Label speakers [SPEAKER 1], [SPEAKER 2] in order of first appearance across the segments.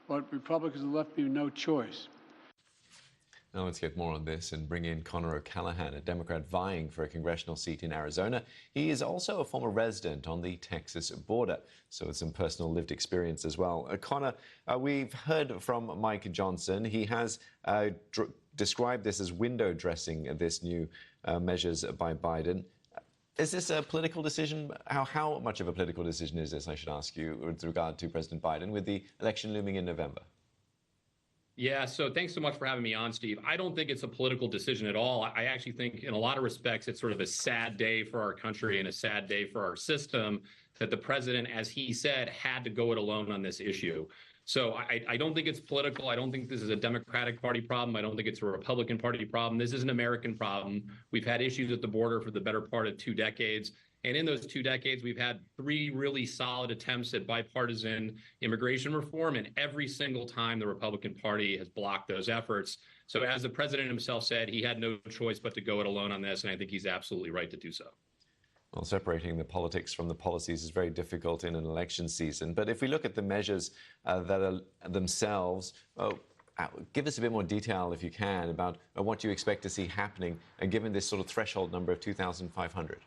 [SPEAKER 1] but Republicans have left me no choice.
[SPEAKER 2] Now let's get more on this and bring in Conor O'Callaghan, a Democrat vying for a congressional seat in Arizona. He is also a former resident on the Texas border, so it's some personal lived experience as well. Conor, we've heard from Mike Johnson. He has described this as window dressing, this new measures by Biden. Is this a political decision? How much of a political decision is this, I should ask you, with regard to President Biden, with the election looming in November?
[SPEAKER 3] Yeah, so thanks so much for having me on, Steve. I don't think it's a political decision at all. I actually think in a lot of respects, it's sort of a sad day for our country and a sad day for our system that the president, as he said, had to go it alone on this issue. So I don't think it's political. I don't think this is a Democratic Party problem. I don't think it's a Republican Party problem. This is an American problem. We've had issues at the border for the better part of 2 decades. And in those 2 decades, we've had 3 really solid attempts at bipartisan immigration reform. And every single time the Republican Party has blocked those efforts. So as the president himself said, he had no choice but to go it alone on this. And I think he's absolutely right to do so.
[SPEAKER 2] Well, separating the politics from the policies is very difficult in an election season. But if we look at the measures that are themselves, give us a bit more detail, if you can, about what you expect to see happening, given this sort of threshold number of 2,500.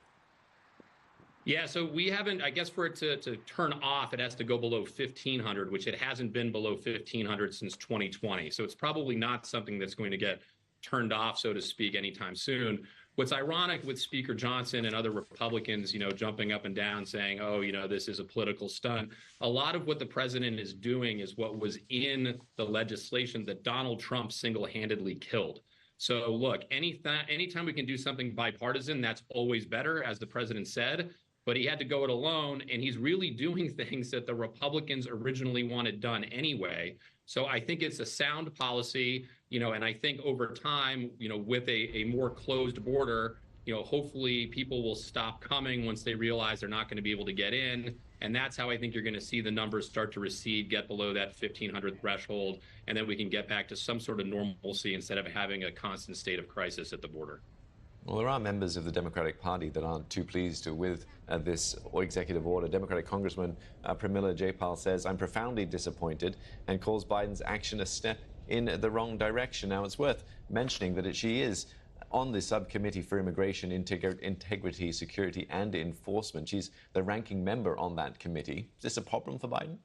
[SPEAKER 3] Yeah, so we haven't, I guess for it to turn off, it has to go below 1,500, which it hasn't been below 1,500 since 2020. So it's probably not something that's going to get turned off, so to speak, anytime soon. What's ironic with Speaker Johnson and other Republicans, jumping up and down saying, oh, this is a political stunt. A lot of what the president is doing is what was in the legislation that Donald Trump single-handedly killed. So look, anytime we can do something bipartisan, that's always better, as the president said. But he had to go it alone, and he's really doing things that the Republicans originally wanted done anyway. So I think it's a sound policy, and I think over time, with a more closed border, hopefully people will stop coming once they realize they're not going to be able to get in. And that's how I think you're going to see the numbers start to recede, get below that 1,500 threshold, and then we can get back to some sort of normalcy instead of having a constant state of crisis at the border.
[SPEAKER 2] Well, there are members of the Democratic Party that aren't too pleased with this executive order. Democratic Congressman Pramila Jayapal says, I'm profoundly disappointed, and calls Biden's action a step in the wrong direction. Now, it's worth mentioning that she is on the Subcommittee for Immigration, Integrity, Security and Enforcement. She's the ranking member on that committee. Is this a problem for Biden?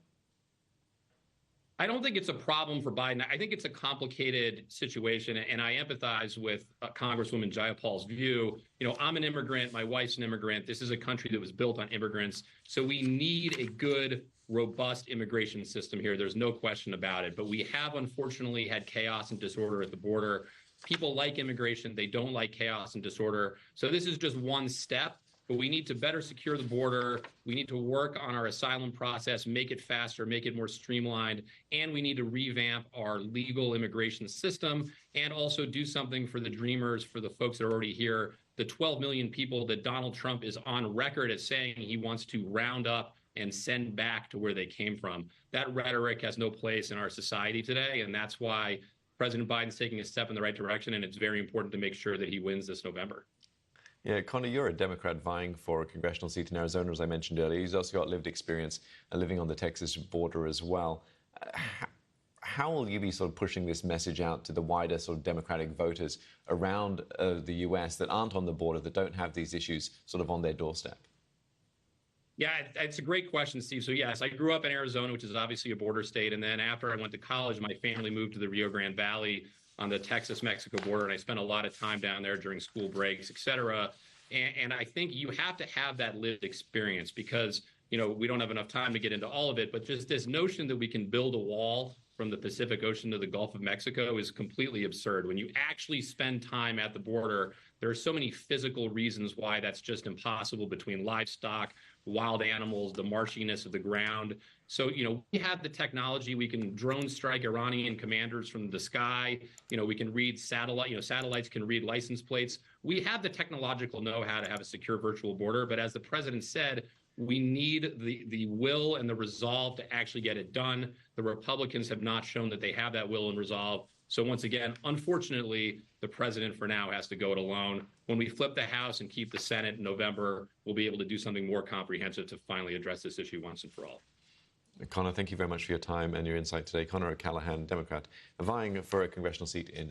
[SPEAKER 3] I don't think it's a problem for Biden. I think it's a complicated situation, and I empathize with Congresswoman Jayapal's view. I'm an immigrant. My wife's an immigrant. This is a country that was built on immigrants. So we need a good, robust immigration system here. There's no question about it. But we have, unfortunately, had chaos and disorder at the border. People like immigration. They don't like chaos and disorder. So this is just one step. But we need to better secure the border. We need to work on our asylum process, make it faster, make it more streamlined, and we need to revamp our legal immigration system and also do something for the dreamers, for the folks that are already here, the 12 million people that Donald Trump is on record as saying he wants to round up and send back to where they came from. That rhetoric has no place in our society today, and that's why President Biden's taking a step in the right direction, and it's very important to make sure that he wins this November.
[SPEAKER 2] Yeah, Conor, you're a Democrat vying for a congressional seat in Arizona, as I mentioned earlier. He's also got lived experience living on the Texas border as well. How will you be sort of pushing this message out to the wider sort of Democratic voters around the U.S. that aren't on the border, that don't have these issues sort of on their doorstep?
[SPEAKER 3] Yeah, it's a great question, Steve. So yes, I grew up in Arizona, which is obviously a border state. And then after I went to college, my family moved to the Rio Grande Valley on the Texas-Mexico border, and I spent a lot of time down there during school breaks, et cetera. And I think you have to have that lived experience because, we don't have enough time to get into all of it, but just this notion that we can build a wall from the Pacific Ocean to the Gulf of Mexico is completely absurd. When you actually spend time at the border, there are so many physical reasons why that's just impossible between livestock, wild animals, the marshiness of the ground. So, we have the technology. We can drone strike Iranian commanders from the sky. We can read satellites can read license plates. We have the technological know-how to have a secure virtual border. But as the president said, we need the will and the resolve to actually get it done. The Republicans have not shown that they have that will and resolve. So once again, unfortunately, the president for now has to go it alone. When we flip the House and keep the Senate in November, we'll be able to do something more comprehensive to finally address this issue once and for all.
[SPEAKER 2] Conor, thank you very much for your time and your insight today. Conor O'Callaghan, Democrat, vying for a congressional seat in